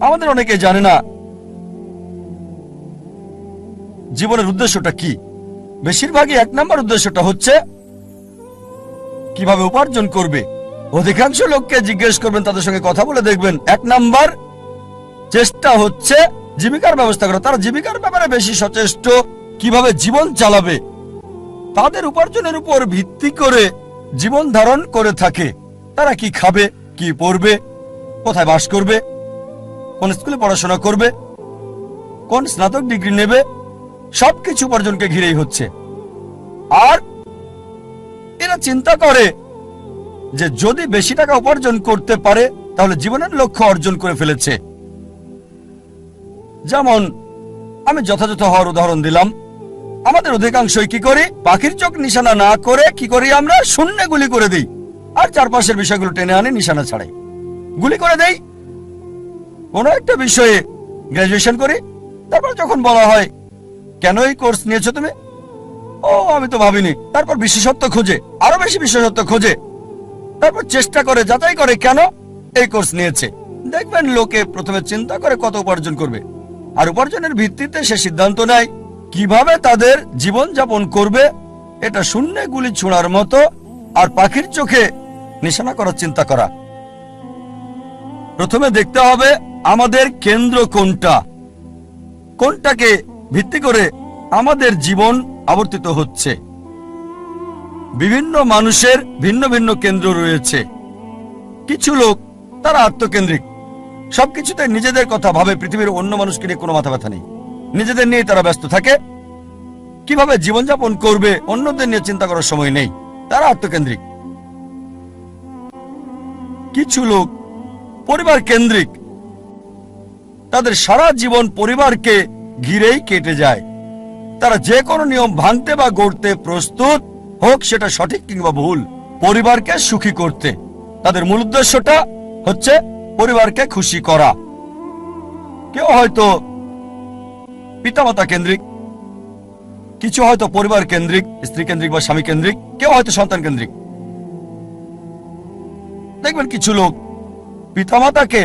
আমাদের অনেকে জানে না জীবনের উদ্দেশ্যটা কি। বেশিরভাগই 1 নম্বর উদ্দেশ্যটা হচ্ছে কিভাবে উপার্জন করবে। অধিকাংশ লোককে জিজ্ঞেস করবেন, তাদের সঙ্গে কথা বলে দেখবেন 1 নম্বর চেষ্টা হচ্ছে জীবিকার ব্যবস্থা করা। তারা জীবিকার ব্যাপারে বেশি সচেষ্ট, কিভাবে জীবন চালাবে। তাদের উপার্জনের উপর ভিত্তি করে জীবন ধারণ করে থাকে। তারা কি খাবে, কি পড়বে, কোথায় বাস করবে, কোন স্কুলে পড়াশোনা করবে, কোন স্নাতক ডিগ্রি নেবে, সবকিছু উপার্জনকে ঘিরেই হচ্ছে। আর এরা চিন্তা করে যে যদি বেশি টাকা উপার্জন করতে পারে তাহলে জীবনের লক্ষ্য অর্জন করে ফেলেছে। যেমন আমি যথাযথ হওয়ার উদাহরণ দিলাম। আমাদের অধিকাংশই কি করি, পাখির চোখ নিশানা না করে কি করি, আমরা শূন্যে গুলি করে দিই আর চারপাশের বিষয়গুলো টেনে আনি নিশানা ছাড়াই গুলি করে দেই। কোনো একটা বিষয়ে গ্রাজুয়েশন করি, তারপর যখন বলা হয় কেন এই কোর্স নিয়েছো তুমি, ও আমি তো ভাবিনি। তারপর বিশেষত্ব খোঁজে, আরো বেশি বিশেষত্ব খোঁজে, তারপর চেষ্টা করে যাচাই করে কেন এই কোর্স নিয়েছে। দেখবেন লোকে প্রথমে চিন্তা করে কত উপার্জন করবে, আর উপার্জনের ভিত্তিতে সে সিদ্ধান্ত নেয় কিভাবে তাদের জীবন যাপন করবে। এটা শূন্যে গুলি ছোঁড়ার মতো আর পাখির চোখে নিশানা করার চিন্তা করা। প্রথমে দেখতে হবে আমাদের কেন্দ্র কোনটা, কোনটাকে ভিত্তি করে আমাদের জীবন আবর্তিত হচ্ছে। বিভিন্ন মানুষের ভিন্ন ভিন্ন কেন্দ্র রয়েছে। কিছু লোক তারা আত্মকেন্দ্রিক, সবকিছুতে নিজেদের কথা ভাবে, পৃথিবীর অন্য মানুষকে নিয়ে কোনো মাথা ব্যথা নেই, নিজেদের নিয়ে তারা ব্যস্ত থাকে। কিভাবে জীবনযাপন করবে অন্যদের নিয়ে চিন্তা করার সময় নেই, তারা আত্মকেন্দ্রিক। কিছু লোক পরিবার কেন্দ্রিক, তাদের সারা জীবন পরিবারকে ঘিরেই কেটে যায়। তারা যে কোনো নিয়ম ভাঙতে বা গড়তে প্রস্তুত, হোক সেটা সঠিক কিংবা ভুল, পরিবারকে সুখী করতে। তাদের মূল উদ্দেশ্যটা হচ্ছে পরিবারকে খুশি করা। কেউ হয়তো পিতামাতা কেন্দ্রিক, কিছু হয়তো পরিবার কেন্দ্রিক, স্ত্রী কেন্দ্রিক বা স্বামী কেন্দ্রিক, কেউ হয়তো সন্তান কেন্দ্রিক। দেখবেন কিছু লোক পিতামাতাকে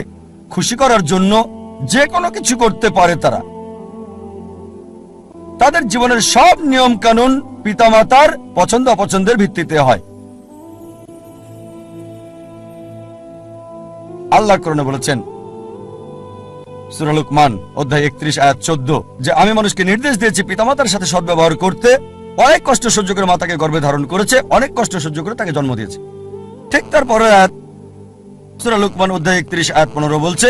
খুশি করার জন্য যে কোনো কিছু করতে পারে। তাদের জীবনের সব নিয়ম কানুন পিতামাতার পছন্দ অপছন্দের ভিত্তিতে হয়। আল্লাহ কোরআনে বলেছেন সূরা লুকমান অধ্যায় 31 আয়াত 14 যে আমি মানুষকে নির্দেশ দিয়েছি পিতামাতার সাথে সদ্ব্যবহার করতে। অনেক কষ্ট সহ্য করে মাতাকে গর্ভে ধারণ করেছে, অনেক কষ্ট সহ্য করে তাকে জন্ম দিয়েছে। ঠিক তারপরে আয়াত সূরা লুকমান অধ্যায় 31 আয়াত 15 বলছে